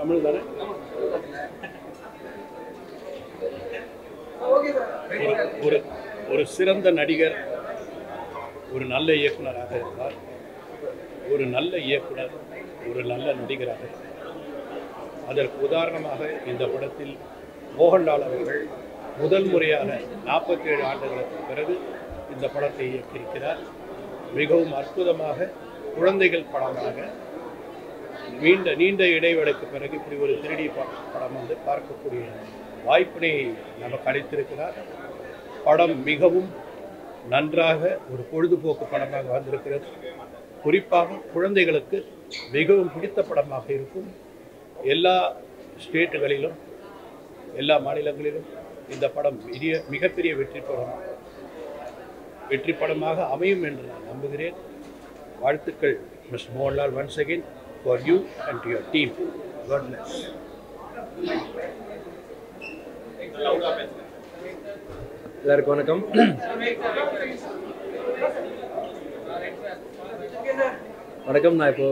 தமிழ் தானே? ஒரு சிறந்த நடிகர் ஒரு நல்ல இயக்குனராக இருந்தார். ஒரு நல்ல இயக்குனர் ஒரு நல்ல நடிகராக இருந்தார். அதற்கு உதாரணமாக இந்த படத்தில் மோகன்லால் அவர்கள் முதல் முறையாக 47 ஆண்டுகளுக்கு பிறகு இந்த படத்தை இயக்கியிருக்கிறார். மிகவும் அற்புதமாக குழந்தைகள் படமாக நீண்ட இடைவேளைக்கு பிறகு இப்படி ஒரு 3D படம் வந்து பார்க்கக்கூடிய வாய்ப்பினை நமக்கு அளித்திருக்கிறார். படம் மிகவும் நன்றாக ஒரு பொழுதுபோக்கு படமாக வந்திருக்கிறது. குறிப்பாக குழந்தைகளுக்கு மிகவும் பிடித்த படமாக இருக்கும். எல்லா ஸ்டேட்டுகளிலும் எல்லா மாநிலங்களிலும் இந்த படம் மிகப்பெரிய வெற்றி படமாக அமையும் என்று நான் நம்புகிறேன். வாழ்த்துக்கள் mister Mohanlal once again for you and to your team. God bless. எல்லாருக்கும் வணக்கம். வணக்கம். நான் இப்போ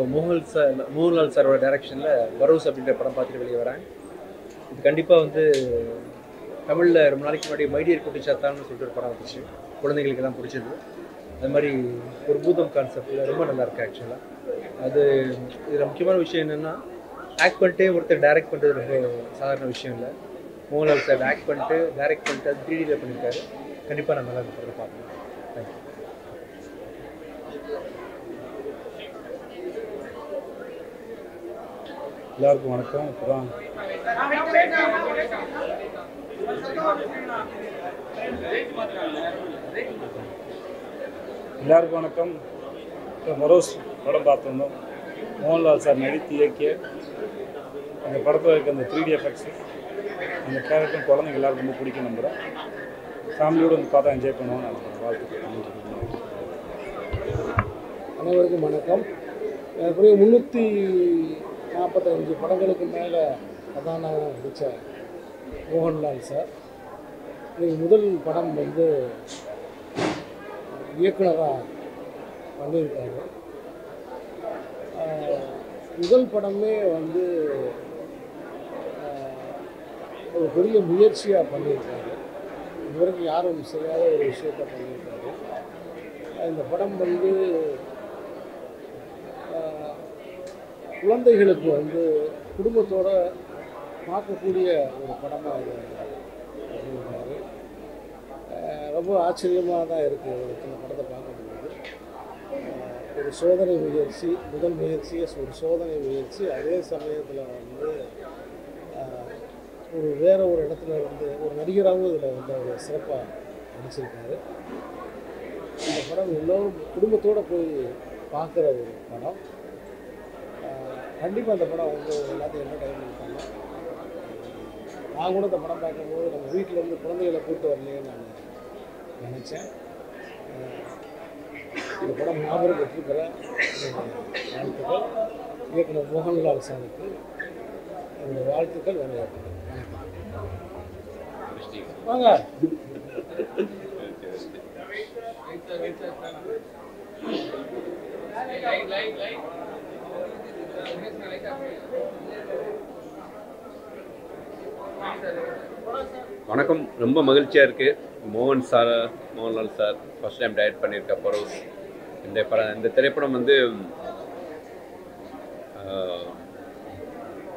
மோகன்லால் சாரோட டைரக்ஷனில் பரோஸ் அப்படின்ற படம் பார்த்துட்டு வெளியே வரேன். இது கண்டிப்பாக வந்து தமிழில் ரொம்ப நாளைக்கு முன்னாடி மைடியர் குட்டிச்சாத்தான்னு சொல்லிட்டு ஒரு படம் வந்துச்சு. குழந்தைகளுக்கு எல்லாம் பிடிச்சது. அது மாதிரி ஒரு பூதம் கான்செப்டில் ரொம்ப நல்லாயிருக்கு. ஆக்சுவலாக அது இதில் முக்கியமான விஷயம் என்னென்னா, ஆக்ட் பண்ணிட்டே ஒருத்தர் டைரக்ட் பண்ணுறது ரொம்ப சாதாரண விஷயம் இல்லை. மோகன்லால் சார் ஆக்ட் பண்ணிட்டு டைரக்ட் பண்ணிட்டு அது 3Dயில் பண்ணியிருக்காரு. கண்டிப்பாக நான் நல்லா இந்த படத்தை பார்க்கணும். தேங்க்யூ. எல்லாருக்கும் வணக்கம். இப்போதான் எல்லாருக்கும் வணக்கம். இப்போ பரோஸ் படம் பார்த்துருந்தோம். மோகன்லால் சார் நடித்து இயக்கிய அந்த படத்தில் இருக்க அந்த 3D எஃபெக்ட்ஸு, அந்த கேரக்டர் குழந்தைங்க எல்லாருக்கும் ரொம்ப பிடிக்கும். நம்புகிறேன் ஃபேமிலியோடு வந்து பார்த்தா என்ஜாய் பண்ணுவோம். நான் வாழ்த்துக்கிறேன். அனைவருக்கும் வணக்கம். எப்படியும் 345 படங்களுக்கு மேலே கதாநாயகன் நடித்த மோகன்லால் சார் இன்னைக்கு முதல் படம் வந்து இயக்குனராக பண்ணியிருக்காரு. முதல் படமே வந்து ஒரு பெரிய முயற்சியாக பண்ணியிருக்காரு. இதுவரைக்கும் யாரும் செய்யாத ஒரு விஷயத்தை பண்ணியிருக்காரு. இந்த படம் வந்து குழந்தைகளுக்கு வந்து குடும்பத்தோடு பார்க்கக்கூடிய ஒரு படமாக பண்ணியிருக்காரு. ரொம்ப ஆச்சரியமாக தான் இருக்குது இந்த படத்தை பார்க்கும்போது. ஒரு சோதனை முயற்சி, முதல் முயற்சியே ஒரு சோதனை முயற்சி. அதே சமயத்தில் வந்து வேறு ஒரு இடத்துல வந்து ஒரு நடிகராகவும் இதில் வந்து அவர் சிறப்பாக நடிச்சிருக்காரு. இந்த படம் எல்லோரும் குடும்பத்தோடு போய் பார்க்குற ஒரு படம். கண்டிப்பாக அந்த படம் வந்து எல்லாத்தையும் என்டர்டைன்மெண்ட் பண்ணலாம். நான் கூட இந்த படம் பார்க்கும்போது நம்ம வீட்டிலேருந்து குழந்தைகளை கூப்பிட்டு வரலையேன்னு நான் நினச்சேன். இந்த படம் மாபெரும் வெற்றி பெற வாழ்த்துக்கள். இயக்குனர் மோகன்லால் சாருக்கு என்னுடைய வாழ்த்துக்கள். வணக்கம். வாங்க. வணக்கம். ரொம்ப மகிழ்ச்சியாக இருக்குது. Mohanlal sir first time direct பண்ணியிருக்க பரோஸ். இந்த திரைப்படம் வந்து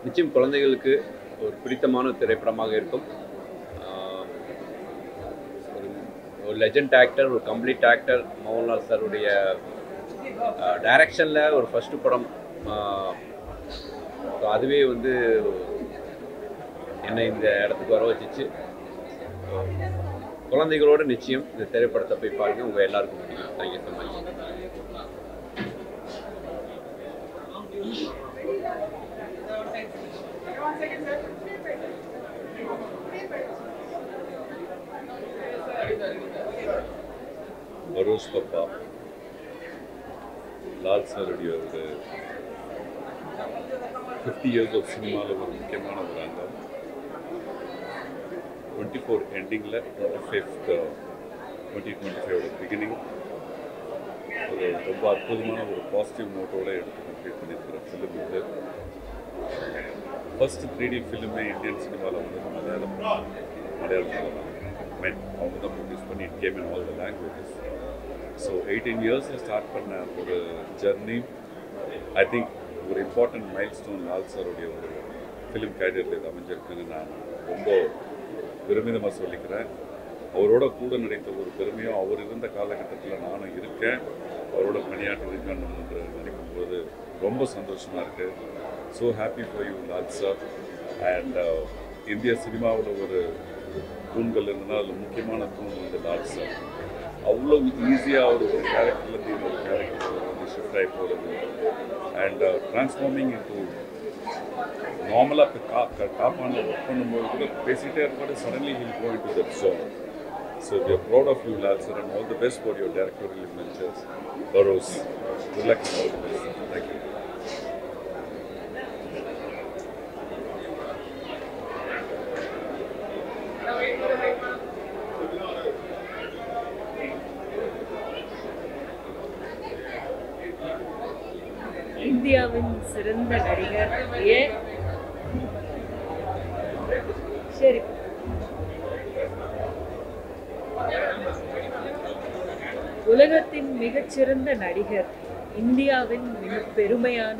நிச்சயம் குழந்தைகளுக்கு ஒரு பிடித்தமான திரைப்படமாக இருக்கும். ஒரு லெஜண்ட் ஆக்டர், ஒரு கம்ப்ளீட் ஆக்டர் மோகன்லால் சாருடைய டைரக்ஷனில் ஒரு ஃபஸ்ட்டு படம். அதுவே வந்து என்னை இந்த இடத்துக்கு வர வச்சிச்சு. குழந்தைகளோடு நிச்சயம் இந்த திரைப்படத்தை போய் பாருங்கள். உங்கள் எல்லாருக்கும் பிடிக்கும். Thank you so much. Burrows Papa Lal சாருடைய ஒரு 50 years ஆஃப் சினிமாவில் ஒரு முக்கியமான ஒரு அங்கம். 24 எண்டிங்கில் 25th 2025 பிகினிங் ஒரு ரொம்ப அற்புதமான ஒரு பாசிட்டிவ் நோட்டோடு எடுத்து கம்ப்ளீட் பண்ணியிருக்கிற ஃபிலிம் இது. ஃபர்ஸ்ட் 3D ஃபிலிமே இந்தியன் சினிமாவில் வந்து மலையாளத்தில் மென் அவங்க தான் ப்ரொடியூஸ் பண்ணி it came in all the languages. So 18 இயர்ஸில் ஸ்டார்ட் பண்ண ஒரு ஜர்னி ஐ திங்க் ஒரு இம்பார்ட்டன்ட் மைல் ஸ்டோன் லால் சாருடைய ஒரு ஃபிலிம் கேரியரில் இது அமைஞ்சிருக்குன்னு நான் ரொம்ப பெருமிதமாக சொல்லிக்கிறேன். அவரோட கூட நடித்த ஒரு பெருமையும் அவர் இருந்த காலகட்டத்தில் நானும் இருக்கேன், அவரோட பணியாற்றி இருக்கணும் என்று நினைக்கும்போது ரொம்ப சந்தோஷமாக இருக்குது. So happy for you Lal sir. And இந்திய சினிமாவில் ஒரு தூண்கள் இருந்ததுன்னா அதில் முக்கியமான தூண் வந்து லால் சார். அவ்வளோ ஈஸியாக ஒரு கேரக்டர்லேருந்து இன்னொரு கேரக்டர் வந்து ஷிஃப்ட் ஆகி போகிறது அண்ட் ட்ரான்ஸ்ஃபார்மிங் இன்டூ நார்மலாக இப்போ காப்பான ஒர்க் பண்ணும்போது கூட பேசிகிட்டே இருப்பாரு, suddenly he'll go into that zone. So we are proud of you, Lal sir, and all the best for your directorial ventures. Burrows, good luck and all the best. Thank you. இந்தியாவின் சிறந்த நடிகர் சரி உலகத்தின் மிகச்சிறந்த நடிகர், இந்தியாவின் மிக பெருமையான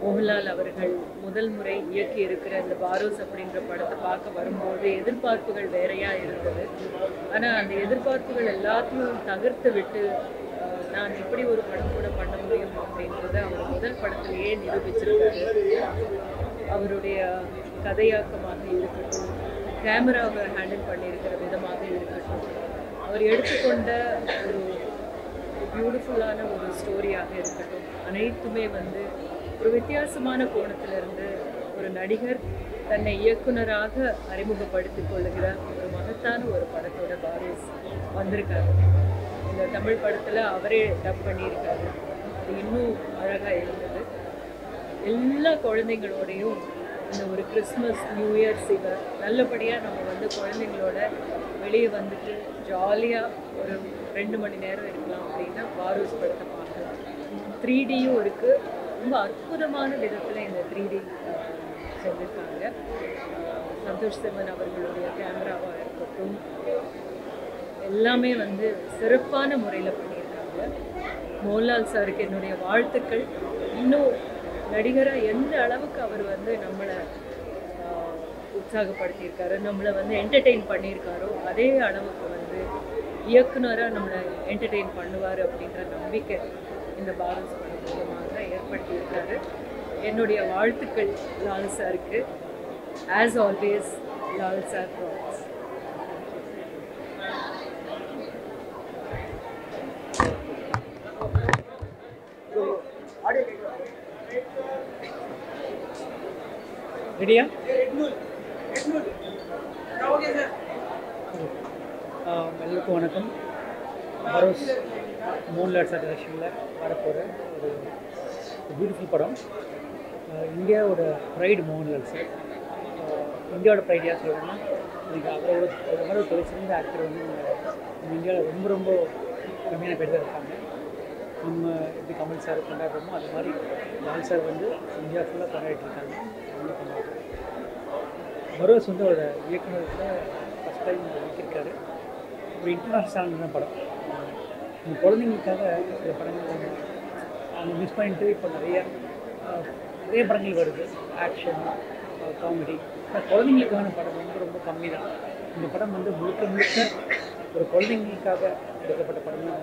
மோகன்லால் அவர்கள் முதல் முறை இயக்கி இருக்கிற இந்த பாரோஸ் அப்படின்ற படத்தை பார்க்க வரும்போது எதிர்பார்ப்புகள் வேறையா இருந்தது. ஆனால் அந்த எதிர்பார்ப்புகள் எல்லாத்தையும் தகர்த்து விட்டு நான் இப்படி ஒரு படம் கூட பண்ண முடியும் அப்படின்றத அவர் முதல் படத்திலேயே நிரூபிச்சிருக்காரு. அவருடைய கதையாக்கமாக இருக்கட்டும், கேமராவை ஹேண்டில் பண்ணியிருக்கிற விதமாக இருக்கட்டும், அவர் எடுத்துக்கொண்ட ஒரு பியூட்டிஃபுல்லான ஒரு ஸ்டோரியாக இருக்கட்டும், அனைத்துமே வந்து ஒரு வித்தியாசமான கோணத்திலிருந்து ஒரு நடிகர் தன்னை இயக்குனராக அறிமுகப்படுத்திக் கொள்ளுகிற ஒரு மகத்தான ஒரு படத்தோட பாரோஸ் வந்திருக்காரு. இந்த தமிழ் படத்தில் அவரே டப் பண்ணியிருக்காரு. அது இன்னும் அழகாக இருந்தது. எல்லா குழந்தைங்களோடையும் இந்த ஒரு கிறிஸ்மஸ் நியூ இயர்ஸ் இதை நல்லபடியாக நம்ம வந்து குழந்தைங்களோட வெளியே வந்துட்டு ஜாலியாக ஒரு 2 மணி நேரம் இருக்கலாம் அப்படின்னா பாரோஸ் படத்தை பார்க்கலாம். 3Dயும் இருக்குது. ரொம்ப அற்புதமான விதத்தில் இந்த 3D செஞ்சுருக்காங்க. சந்தோஷ் சிவன் அவர்களுடைய கேமராவாக இருக்கட்டும், எல்லாமே வந்து சிறப்பான முறையில் பண்ணியிருக்காங்க. மோகன்லால் சாருக்கு என்னுடைய வாழ்த்துக்கள். இன்னும் நடிகராக எந்த அளவுக்கு அவர் வந்து நம்மளை உற்சாகப்படுத்தியிருக்காரு, நம்மளை வந்து என்டர்டெயின் பண்ணியிருக்காரோ அதே அளவுக்கு வந்து இயக்குனராக நம்மளை என்டர்டெயின் பண்ணுவார் அப்படின்ற நம்பிக்கை இந்த பாரோஸ் படம் மூலமாக ஏற்படுத்தியிருக்காரு. என்னுடைய வாழ்த்துக்கள் லால் சாருக்கு. As always Lal sir props. ரெடியா? எல்லாருக்கும் வணக்கம். பரோஸ் மோகன்லால் சார் டைரக்ஷனில் வரப்போகிற ஒரு பியூட்டிஃபுல் படம். இந்தியாவோட ப்ரைடு மோகன்லால் சார். இந்தியாவோட ப்ரைடு யார் சொல்லணும்னா, எனக்கு அவரோட ஒரு தொலைச்சிருந்த ஆக்டர் வந்து நம்ம இந்தியாவில் ரொம்ப ரொம்ப கம்மியான பேர் தான் இருக்காங்க. நம்ம எப்படி கமல் சார் கொண்டாடுறோமோ அது மாதிரி லால் சார் வந்து இந்தியா ஃபுல்லாக கொண்டாடிட்டுருக்காங்க. பரோஸ் வந்து அவரோட இயக்குநர்கள் ஃபஸ்ட் டைம் இயக்கியிருக்காரு. ஒரு இன்டர்நேஷ்னலான படம். இந்த குழந்தைங்களுக்காக சில படங்கள் அவங்க மிஸ் பண்ணிட்டு இப்போ நிறைய படங்கள் வருது, ஆக்ஷன், காமெடி. ஆனால் குழந்தைங்களுக்கான படம் வந்து ரொம்ப கம்மி தான். இந்த படம் வந்து முழுக்க முழுக்க ஒரு குழந்தைங்களுக்காக எடுக்கப்பட்ட படம் தான்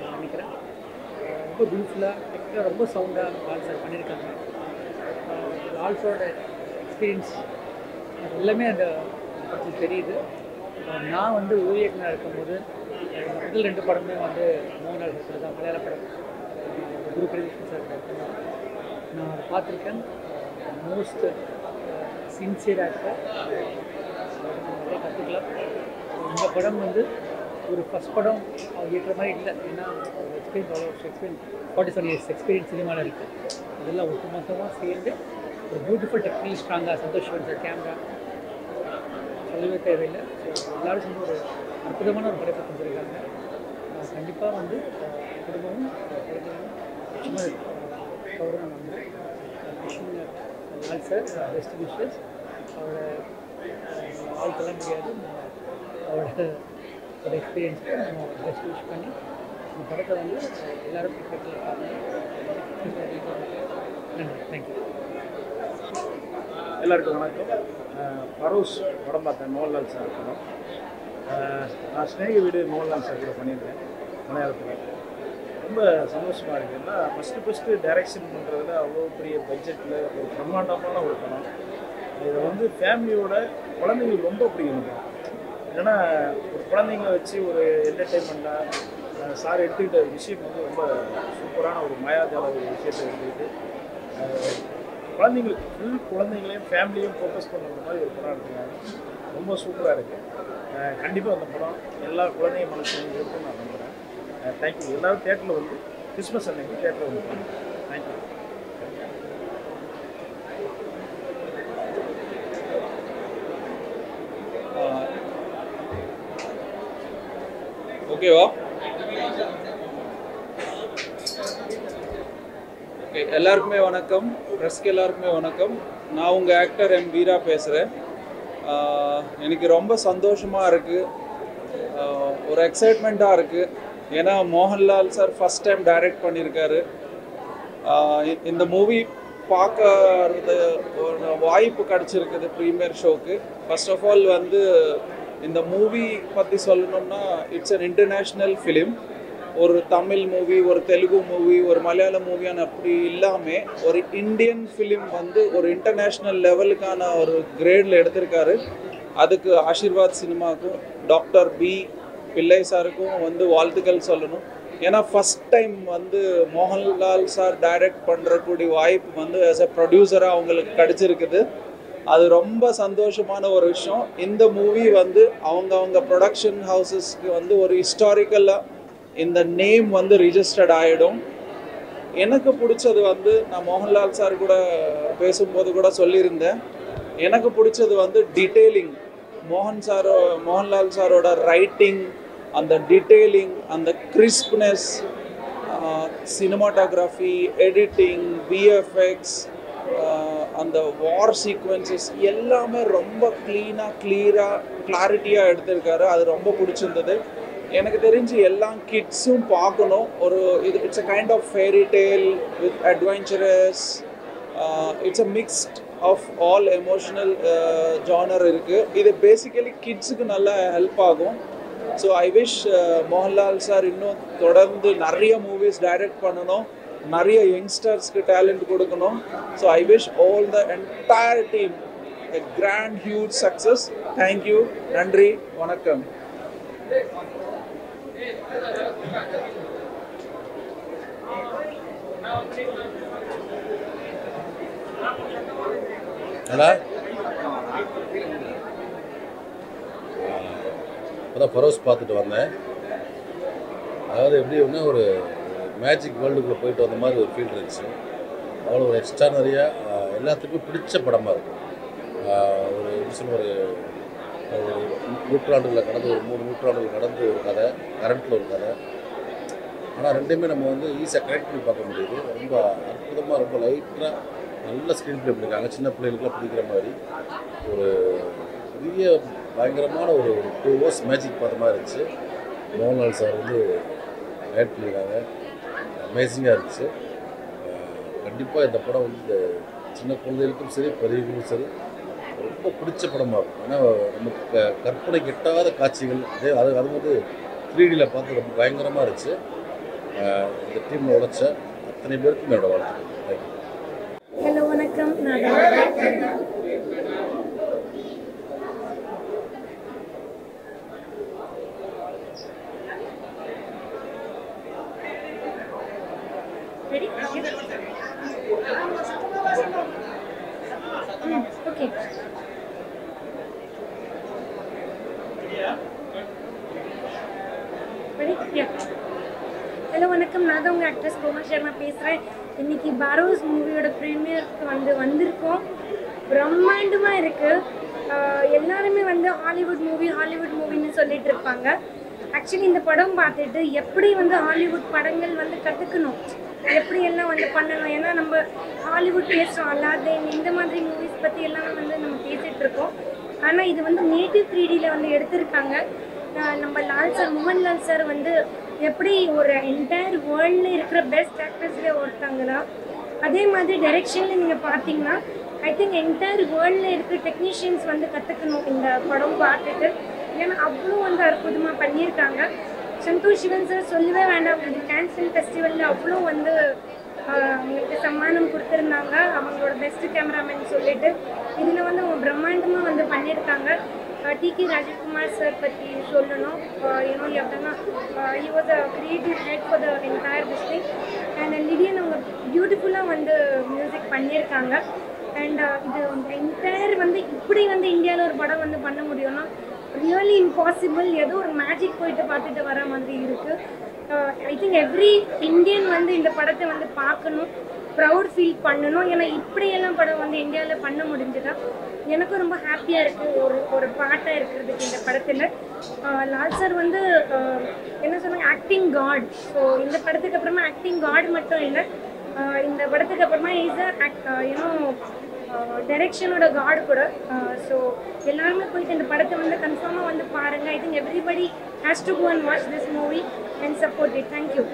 நான் நினைக்கிறேன். ரொம்ப பியூட்டிஃபுல்லாக, டெக்னிக்கலாக ரொம்ப சவுண்டாக லால் சார் பண்ணியிருக்காங்க. லால் சாரோட எக்ஸ்பீரியன்ஸ் எல்லாமே அந்த படத்துக்கு தெரியுது. நான் வந்து இயக்குனராக இருக்கும்போது முதல் 2 படமே வந்து மோகன்லால் சார் தான். மலையாள படம் குரு பிரதீஷ் சார் நான் அதை பார்த்துருக்கேன். மோஸ்ட் சின்சியர் ஆக்டர், நிறைய கற்றுக்கலாம். இந்த படம் வந்து ஒரு ஃபஸ்ட் படம் அவர் ஏற்ற மாதிரி இல்லை. ஏன்னா எக்ஸ்பீரியன்ஸ் 47 இயர்ஸ் எக்ஸ்பீரியன்ஸ் சினிமாவில் இருக்குது. அதெல்லாம் ஒட்டுமொத்தமாக சேர்ந்து ஒரு பியூட்டிஃபுல் டெக்னிக்கல் ஸ்ட்ராங்காக சந்தோஷ் சார் கேமரா சொல்லவே தேவையில்லை. ஸோ எல்லோரும் சேர்ந்து ஒரு அற்புதமான ஒரு படைப்பை செஞ்சுருக்காங்க. கண்டிப்பாக வந்து குடும்பமும் நிச்சயமாக கவர்மெண்ட் வந்து லால் சார் பெஸ்ட் விஷஸ். அவரோட வாழ்க்கெல்லாம் முடியாது, அவரோட ஒரு எக்ஸ்பீரியன்ஸுக்கு நம்ம பெஸ்ட் விஷ் பண்ணி இந்த படத்தை வந்து எல்லோரும் கிரிக்கெட்டில் பார்க்கணும். நன்றி, தேங்க்யூ. எல்லாருக்கும் வணக்கம். பரோஸ் படம் பார்த்தேன், மோகன்லால் சார் படம். நான் ஸ்நேக வீடு மோகன்லால் சார் கூட பண்ணியிருக்கேன் மலையாளத்தில். ரொம்ப சந்தோஷமாக இருக்குது. ஏன்னா ஃபஸ்ட்டு டைரக்ஷன் பண்ணுறதுல அவ்வளோ பெரிய பட்ஜெட்டில் ஒரு பிரம்மாண்டமான ஒரு படம். இதை வந்து ஃபேமிலியோட குழந்தைங்களுக்கு ரொம்ப பிடிக்கும். ஏன்னா ஒரு குழந்தைங்கள வச்சு ஒரு என்டர்டெயின்மெண்ட்டாக சார் எடுத்துக்கிட்ட விஷயம் வந்து ரொம்ப சூப்பரான ஒரு மாயாஜால ஒரு விஷயத்தை எடுத்துக்கிட்டு குழந்தைங்களுக்கு குழந்தைங்களையும் ஃபேமிலியும் ஃபோக்கஸ் பண்ணுற மாதிரி ஒரு படம் எடுத்துக்காங்க. ரொம்ப சூப்பராக இருக்குது. கண்டிப்பாக அந்த படம் எல்லா குழந்தைங்க மனசுலையும் இருக்குன்னு நான் நம்புகிறேன். தேங்க்யூ. எல்லோரும் தேட்டரில் வந்து கிறிஸ்மஸ் அன்னைக்கு தேட்டரில் வந்து தேங்க்யூ. ஓகேவா? ஓகே, எல்லாருக்குமே வணக்கம். ப்ரெஸ்க்கு எல்லாருக்குமே வணக்கம். நான் உங்கள் ஆக்டர் எம் வீரா பேசுகிறேன். எனக்கு ரொம்ப சந்தோஷமாக இருக்குது, ஒரு எக்ஸைட்மெண்ட்டாக இருக்குது. ஏன்னா Mohanlal sir first time direct பண்ணியிருக்காரு. இந்த மூவி பார்க்கறது ஒரு வாய்ப்பு கிடச்சிருக்குது ப்ரீமியர் ஷோக்கு. ஃபர்ஸ்ட் ஆஃப் ஆல் வந்து இந்த மூவி பற்றி சொல்லணும்னா இட்ஸ் அன் இன்டர்நேஷ்னல் ஃபிலிம். ஒரு தமிழ் மூவி, ஒரு தெலுங்கு மூவி, ஒரு மலையாளம் மூவியான அப்படி இல்லாமல் ஒரு இந்தியன் ஃபிலிம் வந்து ஒரு இன்டர்நேஷ்னல் லெவலுக்கான ஒரு கிரேடில் எடுத்திருக்காரு. அதுக்கு ஆஷிர்வாத் சினிமாவுக்கும் டாக்டர் பி பிள்ளை சாருக்கும் வந்து வாழ்த்துக்கள் சொல்லணும். ஏன்னா ஃபஸ்ட் டைம் வந்து மோகன்லால் சார் டைரக்ட் பண்ணுறக்கூடிய வாய்ப்பு வந்து ஆஸ் எ ப்ரொடியூசராக அவங்களுக்கு கிடச்சிருக்குது. அது ரொம்ப சந்தோஷமான ஒரு விஷயம். இந்த மூவி வந்து அவங்க ப்ரொடக்ஷன் ஹவுசஸ்க்கு வந்து ஒரு ஹிஸ்டாரிக்கலாக இந்த நேம் வந்து ரிஜிஸ்டர்ட் ஆகிடும். எனக்கு பிடிச்சது வந்து நான் மோகன்லால் சார் கூட பேசும்போது கூட சொல்லியிருந்தேன், எனக்கு பிடிச்சது வந்து டீட்டெயிலிங். மோகன்லால் சாரோட ரைட்டிங், அந்த டீட்டெயிலிங், அந்த கிறிஸ்ப்னஸ், சினிமாட்டோகிராஃபி, எடிட்டிங், விஎஃப்எக்ஸ், அந்த வார் சீக்வன்சஸ் எல்லாமே ரொம்ப கிளாரிட்டியாக எடுத்திருக்காரு. அது ரொம்ப பிடிச்சிருந்தது. எனக்கு தெரிஞ்சு எல்லா கிட்ஸும் பார்க்கணும். It's a kind of fairy tale with adventurous. It's a mixed of all emotional genre இருக்குது. இது பேசிக்கலி கிட்ஸுக்கு நல்லா ஹெல்ப் ஆகும். So I wish Mohanlal sir இன்னும் தொடர்ந்து நிறைய மூவிஸ் டைரக்ட் பண்ணணும், நிறைய யங்ஸ்டர்ஸ்க்கு டேலண்ட் கொடுக்கணும். So I wish all the entire team a grand huge success. Thank you, நன்றி, வணக்கம். இப்போதான் பரோஸ் பார்த்துட்டு வந்தேன். அதாவது எப்படி ஒன்று ஒரு மேஜிக் வேர்ல்டுக்குள்ளே போயிட்டு வந்த மாதிரி ஒரு ஃபீல் இருந்துச்சு. அவ்வளோ ஒரு எக்ஸ்ட்ரானரியாக எல்லாத்துக்கும் பிடிச்ச படமாக இருக்கும். ஒரு எப்படி சொல்ல ஒரு நூற்றாண்டுகளில் கடந்து ஒரு 3 நூற்றாண்டுகள் கடந்து ஒரு கதை, கரண்ட்டில் ஒரு கதை. ஆனால் ரெண்டுமே நம்ம வந்து ஈஸியாக கனெக்ட் பண்ணி பார்க்க முடியுது. ரொம்ப அற்புதமாக, ரொம்ப லைட்டாக நல்ல ஸ்க்ரீன் ப்ளே பண்ணியிருக்காங்க. சின்ன பிள்ளைகளுக்குலாம் பிடிக்கிற மாதிரி ஒரு பெரிய பயங்கரமான ஒரு 2 hours மேஜிக் பார்த்த மாதிரி இருந்துச்சு. மோகன்லால் சார் வந்து டைரக்ட் பண்ணியிருக்காங்க. அமேசிங்காக இருந்துச்சு. கண்டிப்பாக இந்த படம் வந்து இந்த சின்ன குழந்தைகளுக்கும் சரி பெரியவங்களுக்கும் சரி ரொம்ப பிடிச்ச படமாக இருக்கும். ஏன்னா நமக்கு கற்பனைக்கு எட்டாத காட்சிகள் அது வந்து 3Dயில் பார்த்து ரொம்ப பயங்கரமாக இருந்துச்சு. இந்த டீமில் உழைச்ச அத்தனை பேருக்கும் என்னோட வாழ்த்துக்கள். தேங்க்யூ. ஹலோ, வணக்கம். நான் ஓகே. ஹலோ, வணக்கம். நான் தான் உங்கள் ஆக்ட்ரஸ் கோமல் சர்மா பேசுகிறேன். இன்றைக்கி பரோஸ் மூவியோட ப்ரீமியருக்கு வந்திருக்கோம். பிரம்மாண்டமாக இருக்குது. எல்லாருமே வந்து ஹாலிவுட் மூவின்னு சொல்லிட்டு இருப்பாங்க. ஆக்சுவலி இந்த படம் பார்த்துட்டு எப்படி வந்து ஹாலிவுட் படங்கள் வந்து கற்றுக்கணும், எப்படியெல்லாம் வந்து பண்ணணும். ஏன்னா நம்ம ஹாலிவுட் பேசுகிறோம், அல்லாதேன் இந்த மாதிரி மூவிஸ் பற்றி எல்லாமே வந்து நம்ம பேசிகிட்டு இருக்கோம். ஆனால் இது வந்து நேட்டிவ் 3Dயில் வந்து எடுத்திருக்காங்க. நம்ம லால் சார், மோகன்லால் சார் வந்து எப்படி ஒரு என்டையர் வேர்ல்டில் இருக்கிற பெஸ்ட் ஆக்டர்ஸ்லேயே ஒருத்தாங்கன்னா, அதே மாதிரி டைரெக்ஷனில் நீங்கள் பார்த்தீங்கன்னா ஐ திங்க் என்டையர் வேர்ல்டில் இருக்கிற டெக்னீஷியன்ஸ் வந்து கற்றுக்கணும் இந்த படம் பார்த்துட்டு. ஏன்னா அவ்வளோ வந்து அற்புதமாக பண்ணியிருக்காங்க. சந்தோஷ் சிவன் சார் சொல்லவே வேண்டாம், இது கேன்சல் ஃபெஸ்டிவலில் அவ்வளோ வந்து அவங்களுக்கு சம்மானம் கொடுத்துருந்தாங்க, அவங்களோட பெஸ்ட் கேமராமேன் சொல்லிட்டு. இதில் வந்து அவங்க பிரம்மாண்டமாக வந்து பண்ணியிருக்காங்க. டிகே ராஜகுமார் சார் பற்றி சொல்லணும். எப்படின்னா he was a creative head for the entire this thing. And Lydian அவங்க பியூட்டிஃபுல்லாக வந்து மியூசிக் பண்ணியிருக்காங்க. அண்ட் இது என்டையர் வந்து இப்படி வந்து இந்தியாவில் ஒரு படம் வந்து பண்ண முடியும்னா ரியலி இம்பாசிபிள். ஏதோ ஒரு மேஜிக் போயிட்டு பார்த்துட்டு வர மாதிரி இருக்குது. ஐ திங்க் எவ்ரி இந்தியன் வந்து இந்த படத்தை வந்து பார்க்கணும், ப்ரௌட் ஃபீல் பண்ணணும். ஏன்னா இப்படியெல்லாம் படம் வந்து இந்தியாவில் பண்ண முடிஞ்சுதா எனக்கும் ரொம்ப ஹாப்பியாக இருக்குது. ஒரு பாட்டாக இருக்கிறதுக்கு இந்த படத்தில் லால் சார் வந்து என்ன சொன்னாங்க, ஆக்டிங் காட். ஸோ இந்த படத்துக்கு அப்புறமா ஆக்டிங் காட் மட்டும் இல்லை, இந்த படத்துக்கு அப்புறமா இஸ் டைரெக்ஷனோட காட் கூட. ஸோ எல்லாருமே போயிட்டு இந்த படத்தை வந்து கன்ஃபார்மாக வந்து பாருங்கள். I think everybody has to go and watch this movie and support it. Thank you.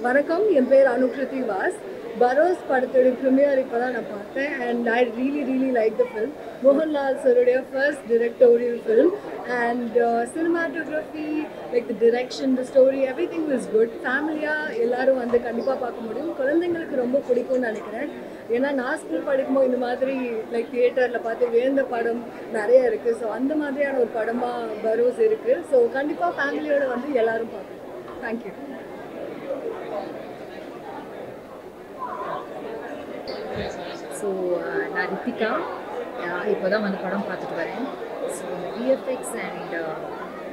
வணக்கம், என் பேர் அனுக்ருதி வாஸ். பரோஸ் படத்தோட ப்ரீமியர் இப்போ தான் நான் பார்த்தேன். And I really like the film. Mohanlal சாருடைய first directorial film. And cinematography, like the direction, the story, every thing is good. ஃபேமிலியாக எல்லோரும் வந்து கண்டிப்பாக பார்க்க முடியும். குழந்தைங்களுக்கு ரொம்ப பிடிக்கும்னு நினைக்கிறேன். ஏன்னா நான் ஸ்கூல் படிக்கும்போது இந்த மாதிரி லைக் தியேட்டரில் பார்த்து வேந்த படம் நிறைய இருக்குது. ஸோ அந்த மாதிரியான ஒரு படமாக பரோஸ் இருக்குது. ஸோ கண்டிப்பாக ஃபேமிலியோடு வந்து எல்லோரும் பார்க்கணும். தேங்க்யூ. ஸோ நான் ரித்திகா, இப்போ தான் வந்து படம் பார்த்துட்டு வரேன். ஸோ இந்த விஎஃப்எக்ஸ் அண்ட்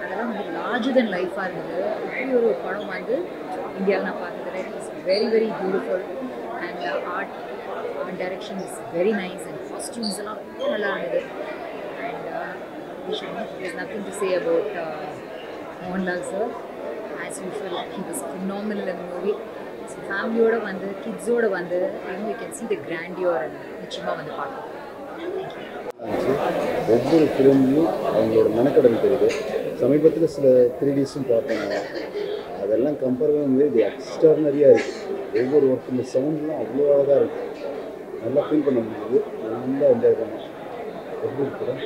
அதெல்லாம் வந்து லார்ஜர் தென் லைஃபாக இருந்தது. இப்படி ஒரு படம் வந்து இந்தியாவில் நான் பார்த்தது. It's very beautiful. And art direction is very nice. And costumes எல்லாம் ரொம்ப நல்லா இருந்தது. And there's nothing to say about Mohanlal sir. As usual, he was phenomenal in the movie. So ஃபேமிலியோடு வந்து கிட்ஸோடு வந்து யூ கேன் சி த கிராண்டியோர் நிச்சயமாக வந்து பார்க்கலாம். ஒவ்வொரு ஃபிலிம்லையும் அவங்களோட மெனக்கடன் தெரியுது. சமீபத்தில் சில 3Dsம் பார்ப்பாங்க, அதெல்லாம் கம்பேர் பண்ணும்போது இது எக்ஸ்ட்ரானரியாக இருக்குது. ஒவ்வொரு ஒர்க்கும் சவுண்ட்லாம் அவ்வளோ அழகாக இருக்குது. நல்லா ஃபீல் பண்ண முடியுது. நல்லா என்ஜாய் பண்ணலாம். எப்படி இருக்கிறேன்?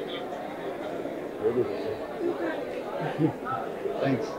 தேங்க்ஸ்.